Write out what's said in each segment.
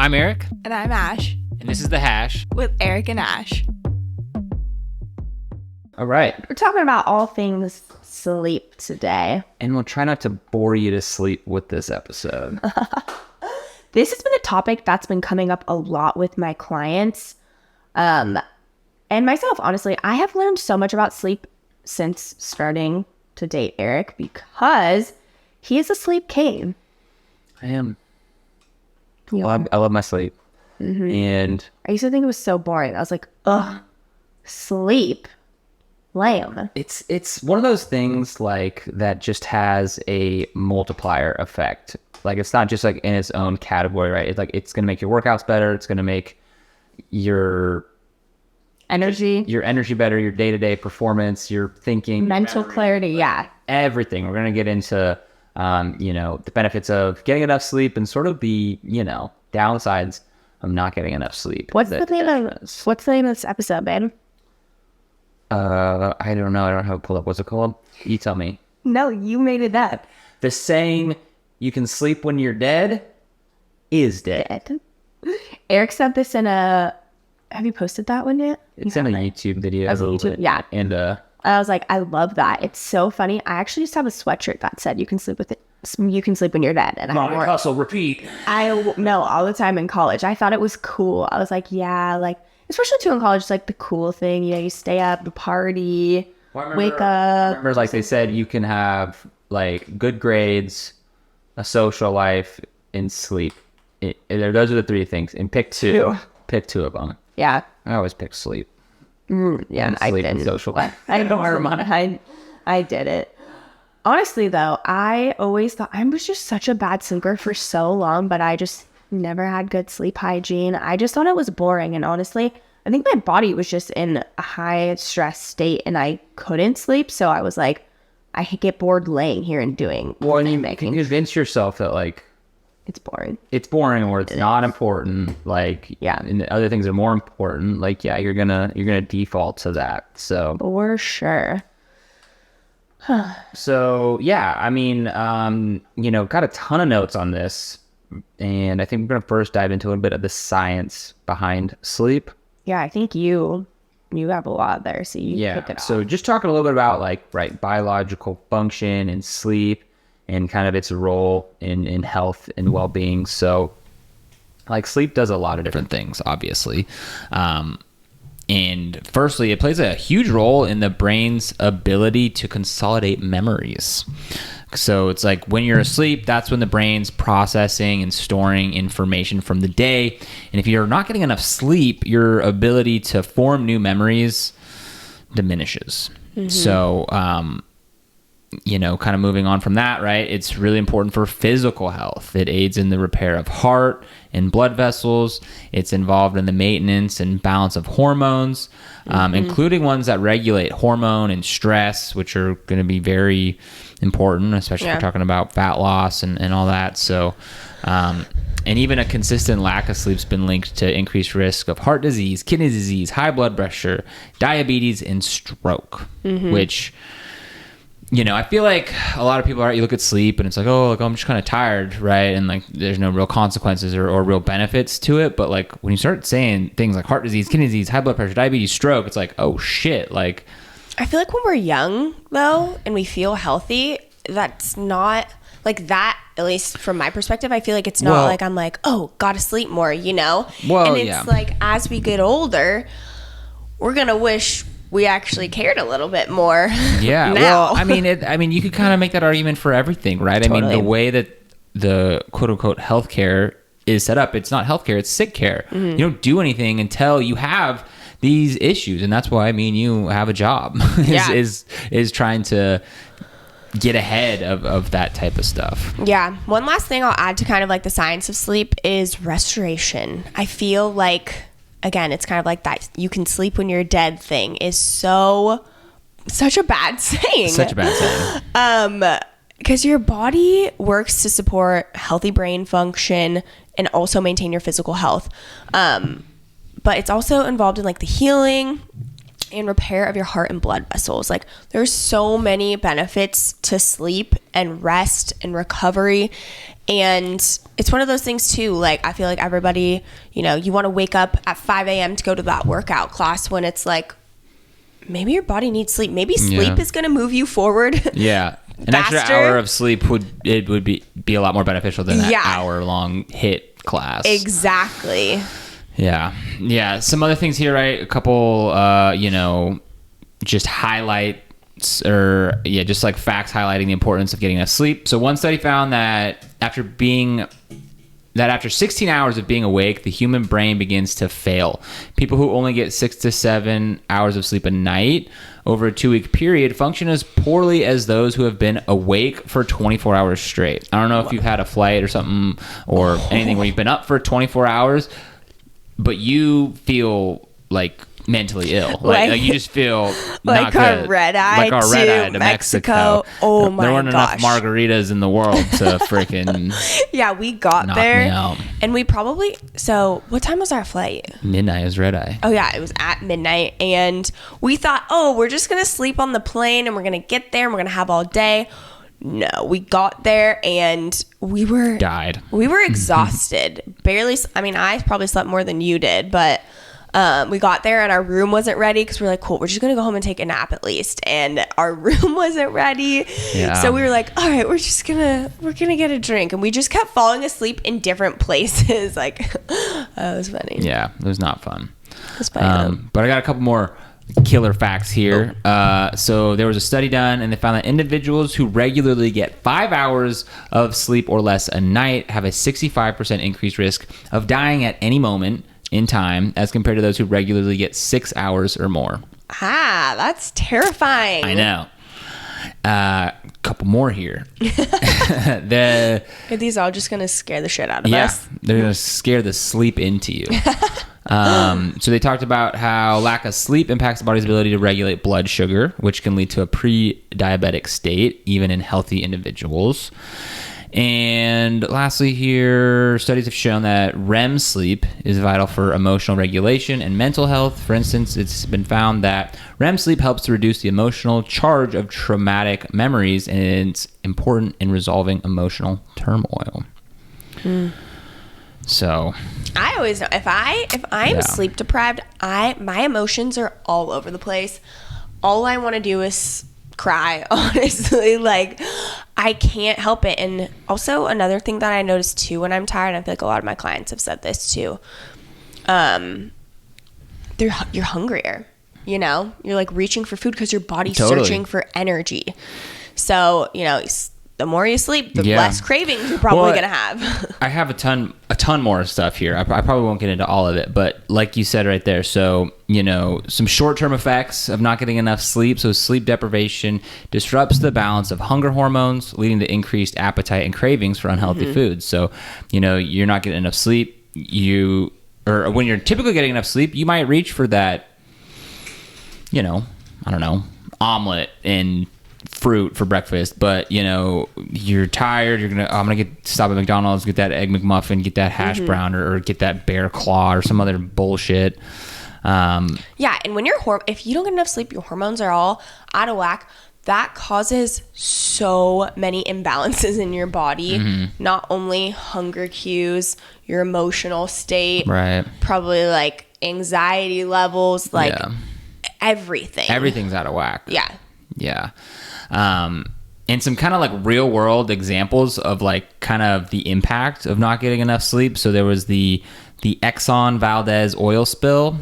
I'm Eric. And I'm Ash. And this is The Hash. With Eric and Ash. All right. We're talking about all things sleep today. And we'll try not to bore you to sleep with this episode. This has been a topic that's been coming up a lot with my clients. And myself, honestly. I have learned so much about sleep since starting to date Eric because he is a sleep king. I am. Yeah. Well, I love my sleep. Mm-hmm. And I used to think it was so boring. I was like, ugh, sleep. Lame. It's one of those things like that just has a multiplier effect. Like it's not just like in its own category, right? It's like it's gonna make your workouts better. It's gonna make your energy better, your day-to-day performance, your thinking, mental clarity, yeah. Everything. We're gonna get into the benefits of getting enough sleep and sort of the, downsides of not getting enough sleep. What's the name of this episode, babe? I don't know. I don't have it pulled up. What's it called? You tell me. No, you made it up. The saying, you can sleep when you're dead, is dead. Eric sent this in a... Have you posted that one yet? It's in a YouTube video. YouTube, yeah. And I was like, I love that. It's so funny. I actually used to have a sweatshirt that said, you can sleep when you're dead. And I hustle, repeat. I know all the time in college. I thought it was cool. I was like, yeah, like... Especially too in college, it's like the cool thing, you stay up, the party, wake up. I remember, like they said, you can have like good grades, a social life, and sleep. Those are the three things. And pick two. Pick two of them. Yeah. I always pick sleep. Yeah, I sleep did. And social life. I did it. Honestly, though, I always thought I was just such a bad sleeper for so long, but I just never had good sleep hygiene. I just thought it was boring, and honestly, I think my body was just in a high stress state and I couldn't sleep, so I was like, I get bored laying here and doing you can convince yourself that like it's boring or it's not important, like and other things are more important, like you're gonna default to that. So for sure. So I mean got a ton of notes on this. And I think we're going to first dive into a bit of the science behind sleep. Yeah, I think you have a lot there, so you kick it off. So just talking a little bit about biological function and sleep and kind of its role in health and well-being. So sleep does a lot of different things, obviously. And firstly, it plays a huge role in the brain's ability to consolidate memories. So it's like when you're asleep, that's when the brain's processing and storing information from the day. And if you're not getting enough sleep, your ability to form new memories diminishes. Mm-hmm. So, kind of moving on from that, right? It's really important for physical health. It aids in the repair of heart and blood vessels. It's involved in the maintenance and balance of hormones, including ones that regulate hormone and stress, which are going to be very important, especially if we're talking about fat loss and all that. So, and even a consistent lack of sleep's been linked to increased risk of heart disease, kidney disease, high blood pressure, diabetes, and stroke, which... I feel like a lot of people you look at sleep and it's like, oh, I'm just kind of tired, right? And there's no real consequences or real benefits to it. But when you start saying things like heart disease, kidney disease, high blood pressure, diabetes, stroke, it's like, oh shit. I feel like when we're young though, and we feel healthy, that's not like that, at least from my perspective. I feel like it's not like I'm like, oh, gotta sleep more, Well, and it's like as we get older, we're going to wish we actually cared a little bit more. Yeah. Now. Well, I mean, you could kind of make that argument for everything, right? Totally. I mean, the way that the quote unquote healthcare is set up, it's not healthcare, it's sick care. Mm-hmm. You don't do anything until you have these issues. And that's why you have a job is trying to get ahead of that type of stuff. Yeah. One last thing I'll add to kind of the science of sleep is restoration. I feel like, again, it's kind of like that you can sleep when you're dead thing is such a bad saying. Such a bad saying. Because your body works to support healthy brain function and also maintain your physical health. But it's also involved in the healing and repair of your heart and blood vessels. Like, there's so many benefits to sleep and rest and recovery. And it's one of those things too, like, I feel like everybody, you know, you want to wake up at 5 a.m. to go to that workout class when it's like, maybe your body needs sleep. Maybe sleep is going to move you forward. Yeah. An extra hour of sleep would be a lot more beneficial than that hour-long HIIT class. Exactly. Yeah. Yeah. Some other things here, right? A couple, you know, just highlights or, just like facts highlighting the importance of getting enough sleep. So one study found that after 16 hours of being awake, the human brain begins to fail. People who only get 6 to 7 hours of sleep a night over a 2-week period function as poorly as those who have been awake for 24 hours straight. I don't know if you've had a flight or something or anything where you've been up for 24 hours, but you feel like mentally ill. Like you just feel like not good. Red eye to Mexico. Oh my gosh. There weren't enough margaritas in the world to freaking yeah, we got there and we probably, so what time was our flight? Midnight. It was red eye. Oh yeah, it was at midnight, and we thought, oh, we're just gonna sleep on the plane and we're gonna get there and we're gonna have all day. No, we got there and we were exhausted. Barely, I mean, I probably slept more than you did, but we got there and our room wasn't ready because we're like, cool, we're just gonna go home and take a nap at least, and our room wasn't ready. So we were like, all right, we're gonna get a drink, and we just kept falling asleep in different places. Like, it was funny. Yeah, it was not fun. It was funny. But I got a couple more killer facts here. So there was a study done and they found that individuals who regularly get 5 hours of sleep or less a night have a 65% increased risk of dying at any moment in time as compared to those who regularly get 6 hours or more. That's terrifying. I know. Couple more here. Are these all just gonna scare the shit out of us? Yeah, they're gonna scare the sleep into you. So they talked about how lack of sleep impacts the body's ability to regulate blood sugar, which can lead to a pre-diabetic state, even in healthy individuals. And lastly here, studies have shown that REM sleep is vital for emotional regulation and mental health. For instance, it's been found that REM sleep helps to reduce the emotional charge of traumatic memories, and it's important in resolving emotional turmoil. So I always know if I'm sleep deprived, my emotions are all over the place. All I want to do is cry, honestly. Like, I can't help it. And also another thing that I noticed too when I'm tired, and I feel like a lot of my clients have said this too, you're hungrier, you know, you're like reaching for food because your body's searching for energy. So, you know, the more you sleep, the less cravings you're probably going to have. I have a ton more stuff here. I probably won't get into all of it, but like you said right there, so, you know, some short-term effects of not getting enough sleep. So sleep deprivation disrupts the balance of hunger hormones, leading to increased appetite and cravings for unhealthy foods. So, you know, you're not getting enough sleep. Or when you're typically getting enough sleep, you might reach for that, you know, I don't know, omelet and fruit for breakfast, but you know, you're tired, I'm gonna stop at McDonald's, get that egg McMuffin, get that hash brown, or get that bear claw or some other bullshit. And when if you don't get enough sleep, your hormones are all out of whack. That causes so many imbalances in your body. Not only hunger cues, your emotional state, right? Probably like anxiety levels, like everything. Everything's out of whack. Yeah. And some kind of like real world examples of like kind of the impact of not getting enough sleep. So there was the Exxon Valdez oil spill.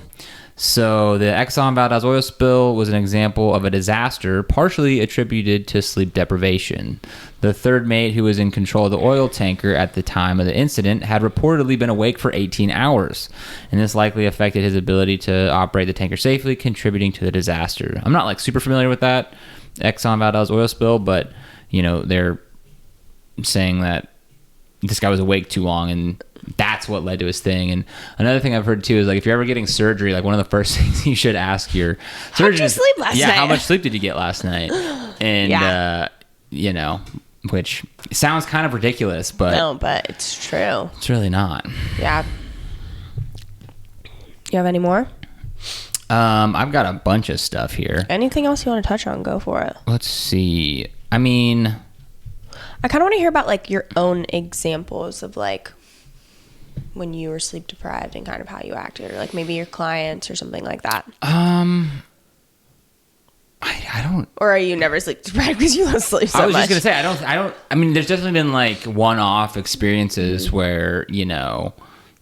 So the Exxon Valdez oil spill was an example of a disaster partially attributed to sleep deprivation. The third mate, who was in control of the oil tanker at the time of the incident, had reportedly been awake for 18 hours, and this likely affected his ability to operate the tanker safely, contributing to the disaster. I'm not like super familiar with that Exxon Valdez oil spill, but you know, they're saying that this guy was awake too long and that's what led to his thing. And another thing I've heard too is like if you're ever getting surgery, like one of the first things you should ask your surgeon is, sleep last night? How much sleep did you get last night? And you know, which sounds kind of ridiculous, but no, but it's true. It's really not. Yeah. You have any more? I've got a bunch of stuff here. Anything else you want to touch on? Go for it. Let's see. I mean, I kind of want to hear about like your own examples of like when you were sleep deprived and kind of how you acted, or like maybe your clients or something like that. I don't. Or are you never sleep deprived because you don't sleep so much? I was just gonna say I don't. I mean, there's definitely been like one-off experiences where you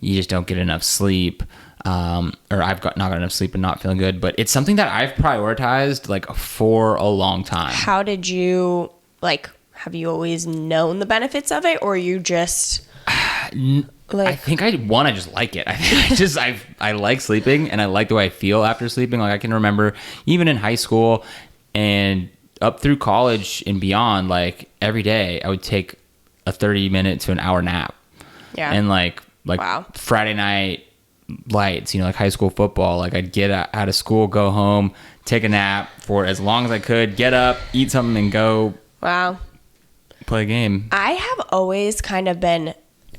just don't get enough sleep. Or I've not got enough sleep and not feeling good, but it's something that I've prioritized like for a long time. How did you like? Have you always known the benefits of it, or you just I think I just like it. I like sleeping, and I like the way I feel after sleeping. Like I can remember even in high school and up through college and beyond, like every day I would take a 30-minute to an hour nap. Yeah. And like wow. Friday night lights, like high school football, like I'd get out of school, go home, take a nap for as long as I could, get up, eat something, and go wow. play a game. I have always kind of been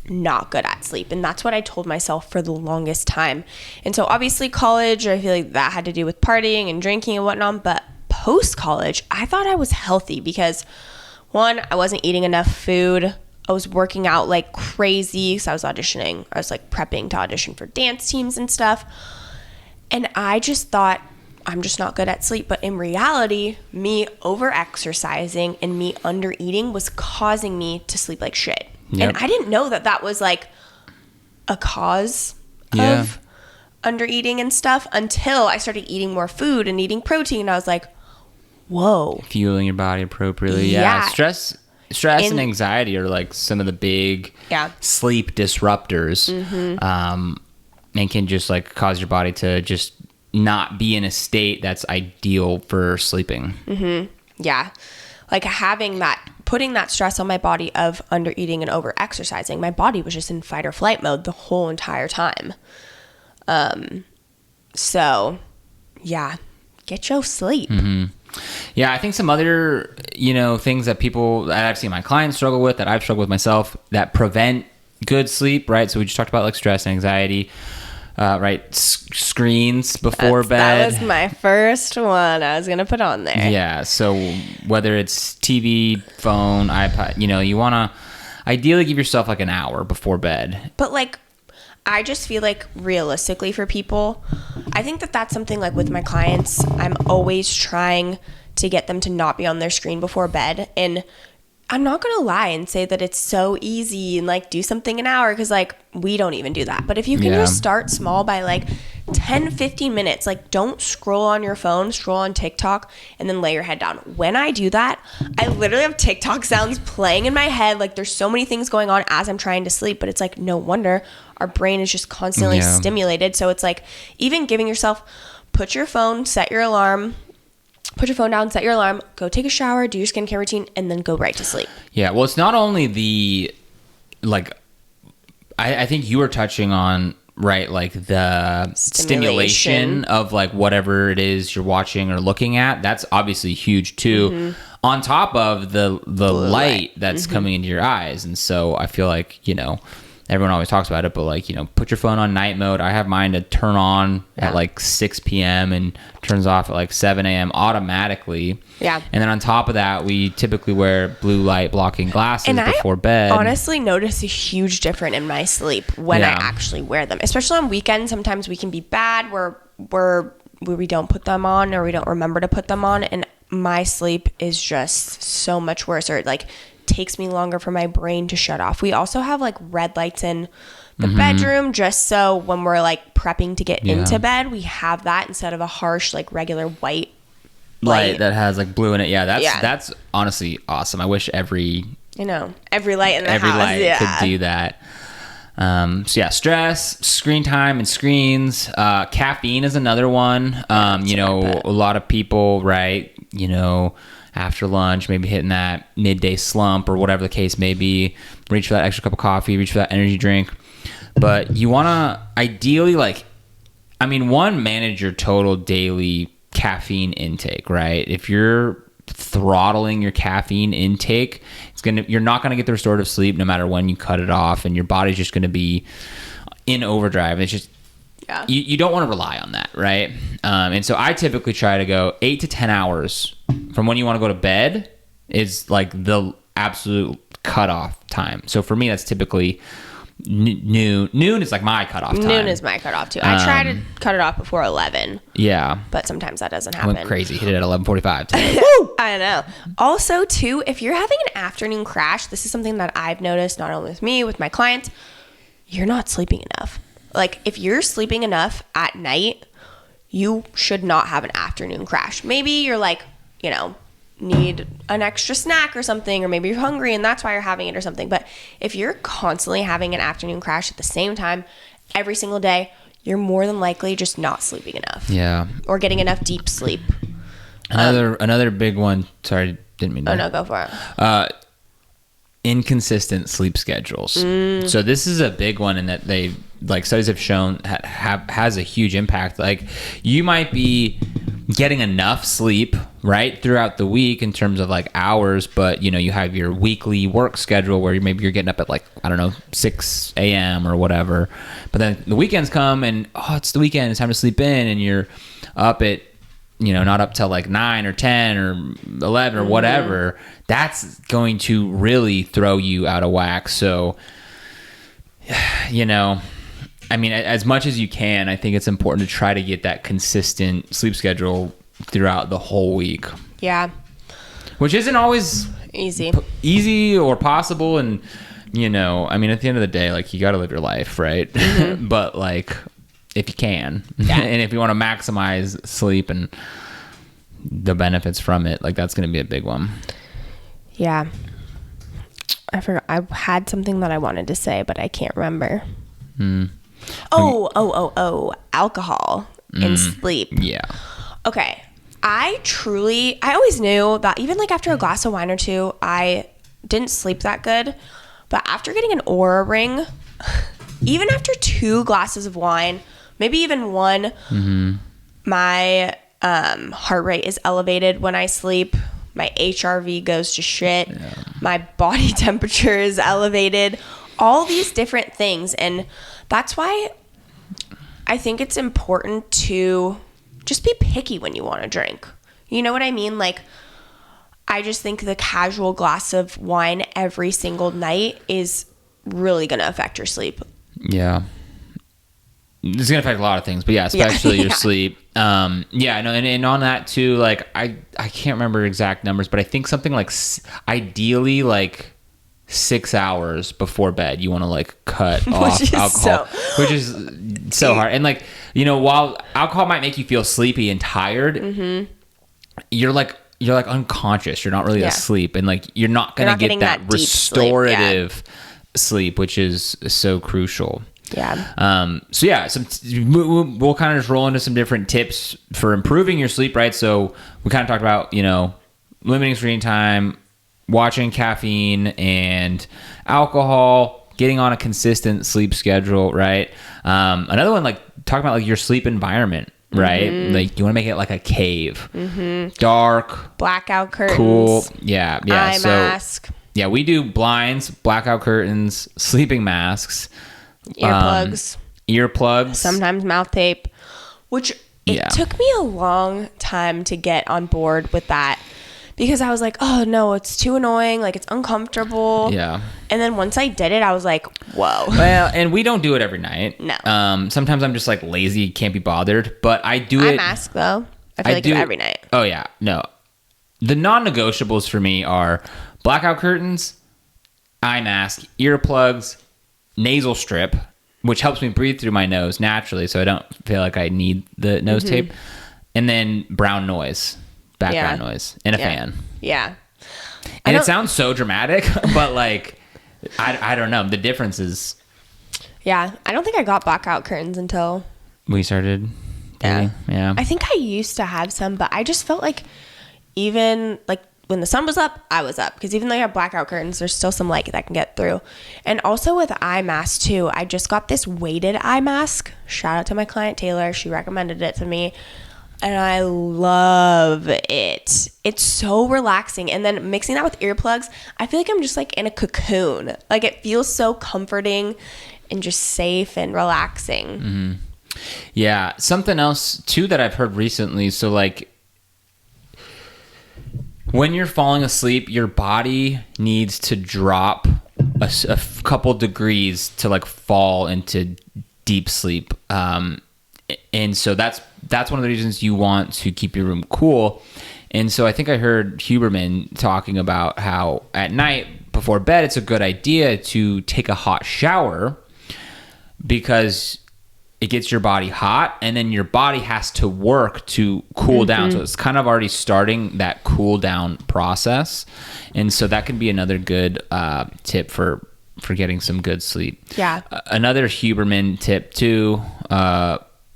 not good at sleep, and that's what I told myself for the longest time. And so obviously college, I feel like that had to do with partying and drinking and whatnot, but post-college I thought I was healthy because one, I wasn't eating enough food. I was working out like crazy because I was auditioning. I was like prepping to audition for dance teams and stuff, and I just thought I'm just not good at sleep. But in reality, me over exercising and me under eating was causing me to sleep like shit. Yep. And I didn't know that was like a cause of under eating and stuff until I started eating more food and eating protein. And I was like, whoa. Fueling your body appropriately. Yeah. Stress and anxiety are like some of the big sleep disruptors. And can just like cause your body to just not be in a state that's ideal for sleeping. Yeah. Like putting that stress on my body of under eating and over exercising, my body was just in fight or flight mode the whole entire time. So yeah, get your sleep. Yeah, I think some other, things that I've seen my clients struggle with, that I've struggled with myself, that prevent good sleep, right? So we just talked about like stress and anxiety. Right, screens before bed. That was my first one I was going to put on there. Yeah, so whether it's TV, phone, iPad, you want to ideally give yourself like an hour before bed. But like, I just feel like realistically for people, I think that's something like with my clients, I'm always trying to get them to not be on their screen before bed. And I'm not going to lie and say that it's so easy and like do something an hour, because like we don't even do that. But if you can just start small by like 10, 15 minutes, like don't scroll on your phone, scroll on TikTok and then lay your head down. When I do that, I literally have TikTok sounds playing in my head. Like there's so many things going on as I'm trying to sleep, but it's like no wonder our brain is just constantly stimulated. So it's like even giving yourself, put your phone, set your alarm, put your phone down, set your alarm, go take a shower, do your skincare routine, and then go right to sleep. Yeah, well, it's not only the, like, I think you were touching on, right, like the stimulation of like whatever it is you're watching or looking at. That's obviously huge too, on top of the light that's coming into your eyes. And so I feel like, everyone always talks about it, but like, put your phone on night mode. I have mine to turn on at like 6 p.m. and turns off at like 7 a.m. automatically. Yeah. And then on top of that, we typically wear blue light blocking glasses before bed. I honestly notice a huge difference in my sleep when I actually wear them, especially on weekends. Sometimes we can be bad where we don't put them on or we don't remember to put them on. And my sleep is just so much worse, or like takes me longer for my brain to shut off. We also have like red lights in the bedroom, just so when we're like prepping to get into bed, we have that instead of a harsh like regular white light that has like blue in it. That's honestly awesome. I wish every light in the house could do that. So yeah, stress, screen time and screens. Caffeine is another one. A lot of people, right, after lunch, maybe hitting that midday slump or whatever the case may be, reach for that extra cup of coffee, reach for that energy drink. But you want to ideally manage your total daily caffeine intake, right? If you're throttling your caffeine intake, you're not going to get the restorative sleep no matter when you cut it off, and your body's just going to be in overdrive. It's just you don't want to rely on that, right? And so I typically try to go 8 to 10 hours from when you want to go to bed is like the absolute cutoff time. So for me, that's typically noon. Noon is like my cutoff time. Noon is my cutoff too. I try to cut it off before 11. Yeah. But sometimes that doesn't happen. I went crazy. Hit it at 11:45 today. I know. Also too, if you're having an afternoon crash, this is something that I've noticed not only with me, with my clients, you're not sleeping enough. Like if you're sleeping enough at night, you should not have an afternoon crash. Maybe you're like, you know, need an extra snack or something, or maybe you're hungry and that's why you're having it or something. But if you're constantly having an afternoon crash at the same time every single day, you're more than likely just not sleeping enough. Yeah. Or getting enough deep sleep. Another big one. Sorry, didn't mean to. Oh no, go for it. Inconsistent sleep schedules. So this is a big one in that they, like, studies have shown has a huge impact. Like you might be getting enough sleep right throughout the week in terms of like hours, but you know, you have your weekly work schedule where maybe you're getting up at like, I don't know, 6 a.m. or whatever, but then the weekends come and it's the weekend, it's time to sleep in, and you're up at, you know, not up till like 9 or 10 or 11 or whatever. That's going to really throw you out of whack. So, you know, I mean, as much as you can, I think it's important to try to get that consistent sleep schedule throughout the whole week. Yeah. Which isn't always easy or possible. And, you know, I mean, at the end of the day, like, you got to live your life, right? But, like, if you can, and if you want to maximize sleep and the benefits from it, like, that's going to be a big one. Yeah. I forgot. I had something that I wanted to say, but I can't remember. Alcohol and sleep. Yeah. Okay. I always knew that even like after a glass of wine or two, I didn't sleep that good. But after getting an Oura ring, even after 2 glasses of wine, maybe even one, my heart rate is elevated when I sleep. My HRV goes to shit. Yeah. My body temperature is elevated. All these different things. And that's why I think it's important to just be picky when you want to drink. You know what I mean? Like, I just think the casual glass of wine every single night is really going to affect your sleep. Yeah. It's going to affect a lot of things, but yeah, especially your sleep. Yeah, no, and on that too, like, I can't remember exact numbers, but I think something like ideally like 6 hours before bed, you want to like cut off alcohol, which is so hard. And like, you know, while alcohol might make you feel sleepy and tired, you're like unconscious. You're not really asleep, and like you're not gonna get that restorative sleep, which is so crucial. Yeah. So yeah, we'll kind of just roll into some different tips for improving your sleep, right? So we kind of talked about, you know, limiting screen time, watching caffeine and alcohol, getting on a consistent sleep schedule, right? Another one, like talking about like your sleep environment, right? Like you want to make it like a cave, dark, blackout curtains, cool. Yeah. Eye mask. Yeah, we do blinds, blackout curtains, sleeping masks. Earplugs, sometimes mouth tape, which it took me a long time to get on board with that, because I was like, oh no, it's too annoying, like it's uncomfortable. Yeah. And then once I did it, I was like, whoa. Well, and we don't do it every night. No. Sometimes I'm just like lazy, can't be bothered, but I do it. Eye mask though. I feel like it's every night. Oh yeah, no. The non-negotiables for me are blackout curtains, eye mask, earplugs, nasal strip, which helps me breathe through my nose naturally, so I don't feel like I need the nose tape, and then brown noise, background noise, and a fan. Yeah. And it sounds so dramatic, but like, I don't know. The difference is... Yeah. I don't think I got blackout curtains until... we started dating. Yeah. I think I used to have some, but I just felt like even like when the sun was up, I was up, because even though you have blackout curtains, there's still some light that can get through. And also with eye masks too, I just got this weighted eye mask. Shout out to my client Taylor, she recommended it to me, and I love it. It's so relaxing. And then mixing that with earplugs, I feel like I'm just like in a cocoon. Like it feels so comforting and just safe and relaxing. Yeah. Something else too that I've heard recently. So like when you're falling asleep, your body needs to drop a couple degrees to like fall into deep sleep. And so that's one of the reasons you want to keep your room cool. And so I think I heard Huberman talking about how at night before bed, it's a good idea to take a hot shower because it gets your body hot, and then your body has to work to cool down. So it's kind of already starting that cool down process. And so that can be another good tip for getting some good sleep. Yeah. Another Huberman tip too,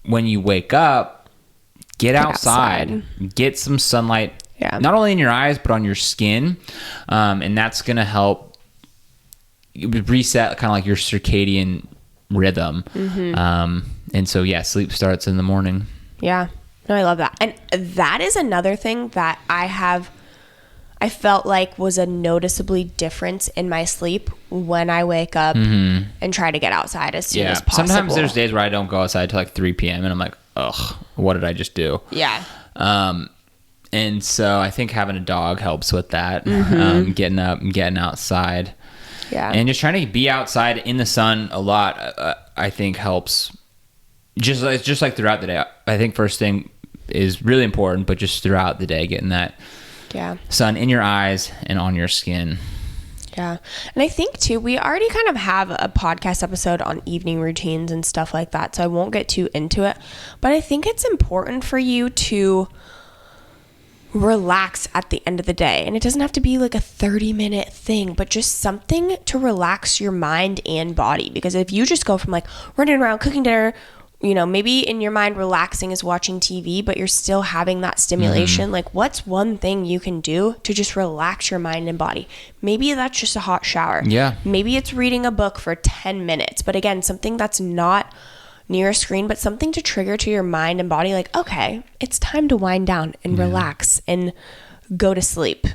when you wake up, get outside, get some sunlight, not only in your eyes, but on your skin. And that's going to help reset kind of like your circadian rhythm. And so, sleep starts in the morning. Yeah. No, I love that. And that is another thing that I felt like was a noticeably difference in my sleep when I wake up and try to get outside as soon as possible. Sometimes there's days where I don't go outside till like 3 p.m. and I'm like, ugh, what did I just do? Yeah. And so I think having a dog helps with that, getting up and getting outside. Yeah. And just trying to be outside in the sun a lot, I think helps. Just like throughout the day. I think first thing is really important, but just throughout the day, getting that sun in your eyes and on your skin. Yeah. And I think too, we already kind of have a podcast episode on evening routines and stuff like that, so I won't get too into it. But I think it's important for you to relax at the end of the day. And it doesn't have to be like a 30-minute thing, but just something to relax your mind and body. Because if you just go from like running around, cooking dinner, maybe in your mind relaxing is watching TV, but you're still having that stimulation. Like, what's one thing you can do to just relax your mind and body? Maybe that's just a hot shower. Yeah. Maybe it's reading a book for 10 minutes. But again, something that's not near a screen, but something to trigger to your mind and body. Like, okay, it's time to wind down and relax and go to sleep.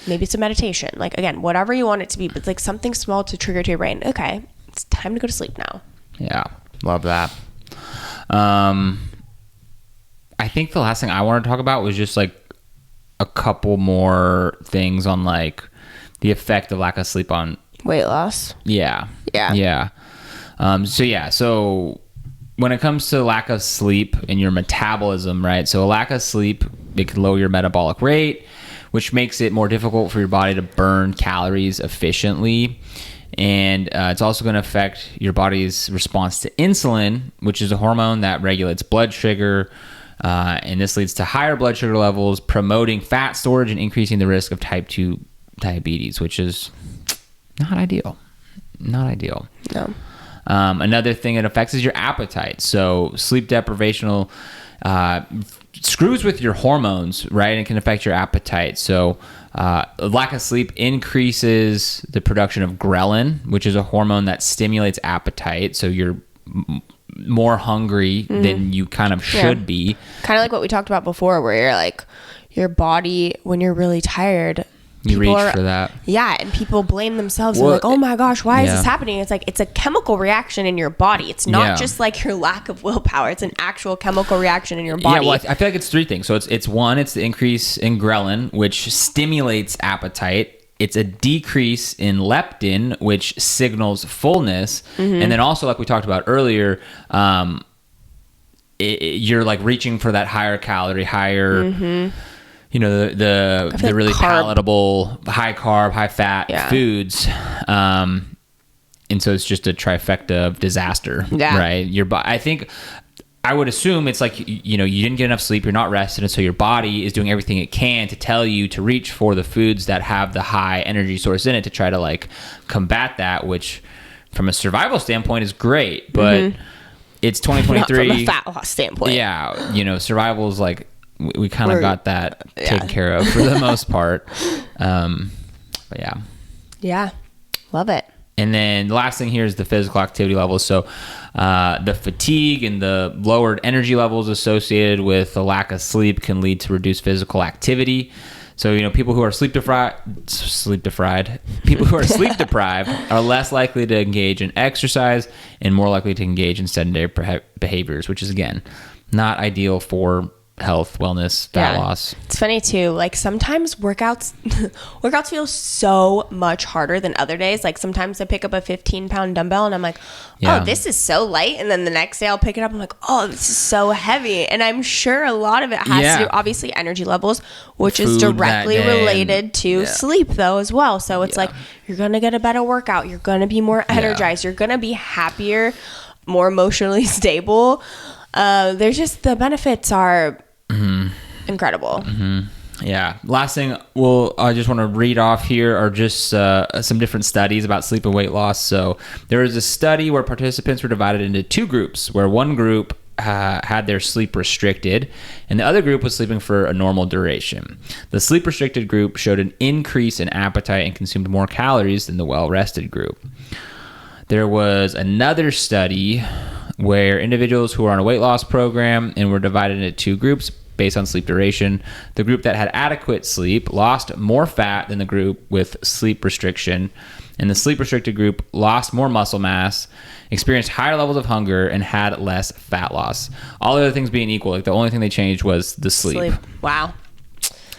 Maybe it's a meditation. Like, again, whatever you want it to be, but it's like something small to trigger to your brain. Okay, it's time to go to sleep now. Yeah. Love that. I think the last thing I wanted to talk about was just like a couple more things on like the effect of lack of sleep on weight loss. Yeah. So when it comes to lack of sleep and your metabolism, right? So a lack of sleep, it can lower your metabolic rate, which makes it more difficult for your body to burn calories efficiently. And it's also going to affect your body's response to insulin, which is a hormone that regulates blood sugar. And this leads to higher blood sugar levels, promoting fat storage and increasing the risk of type 2 diabetes, which is not ideal. No. Another thing it affects is your appetite. So sleep deprivation screws with your hormones, right? And can affect your appetite. So lack of sleep increases the production of ghrelin, which is a hormone that stimulates appetite. So you're more hungry than you kind of should be. Kind of like what we talked about before, where you're like, your body, when you're really tired, you reach for that. Yeah, and people blame themselves. They're like, oh my gosh, why is this happening? It's like, it's a chemical reaction in your body. It's not just like your lack of willpower. It's an actual chemical reaction in your body. Yeah, well, I feel like it's three things. So it's one, it's the increase in ghrelin, which stimulates appetite. It's a decrease in leptin, which signals fullness. And then also, like we talked about earlier, you're like reaching for that higher calorie, higher... the really palatable, high carb, high fat foods. And so it's just a trifecta of disaster, right? I think I would assume it's like, you didn't get enough sleep, you're not rested. And so your body is doing everything it can to tell you to reach for the foods that have the high energy source in it to try to like combat that, which from a survival standpoint is great, but it's 2023. Not from a fat loss standpoint. Yeah. Survival is like, we kind of got that taken care of for the most part. But yeah, love it. And then the last thing here is the physical activity levels. So the fatigue and the lowered energy levels associated with the lack of sleep can lead to reduced physical activity. So, people who are people who are sleep deprived are less likely to engage in exercise and more likely to engage in sedentary behaviors, which is, again, not ideal for health, wellness, fat loss. It's funny too. Like sometimes workouts feel so much harder than other days. Like sometimes I pick up a 15-pound dumbbell and I'm like, oh, this is so light. And then the next day I'll pick it up and I'm like, oh, this is so heavy. And I'm sure a lot of it has to do, obviously, energy levels, which Food is directly related to sleep though as well. So it's like, you're going to get a better workout. You're going to be more energized. You're going to be happier, more emotionally stable. There's just, the benefits are incredible. Yeah. Last thing I just want to read off here are just some different studies about sleep and weight loss. So there was a study where participants were divided into two groups, where one group had their sleep restricted and the other group was sleeping for a normal duration. The sleep restricted group showed an increase in appetite and consumed more calories than the well-rested group. There was another study where individuals who were on a weight loss program and were divided into two groups based on sleep duration. The group that had adequate sleep lost more fat than the group with sleep restriction, and the sleep restricted group lost more muscle mass, experienced higher levels of hunger, and had less fat loss. All the other things being equal, like the only thing they changed was the sleep. Wow.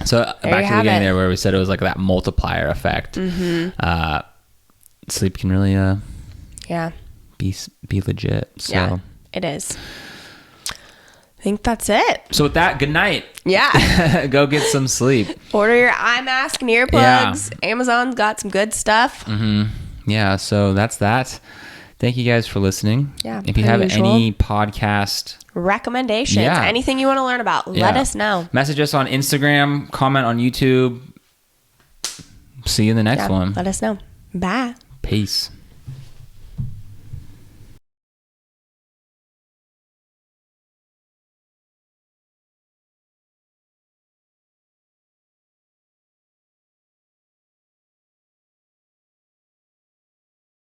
So back to the beginning there where we said it was like that multiplier effect. Sleep can really be legit. So. Yeah, it is. I think that's it. So with that, good night. Yeah. Go get some sleep. Order your eye mask and earplugs. Yeah. Amazon's got some good stuff. Yeah, so that's that. Thank you guys for listening. Yeah. If you have any podcast recommendations, anything you want to learn about, let us know. Message us on Instagram, comment on YouTube. See you in the next one. Let us know. Bye. Peace.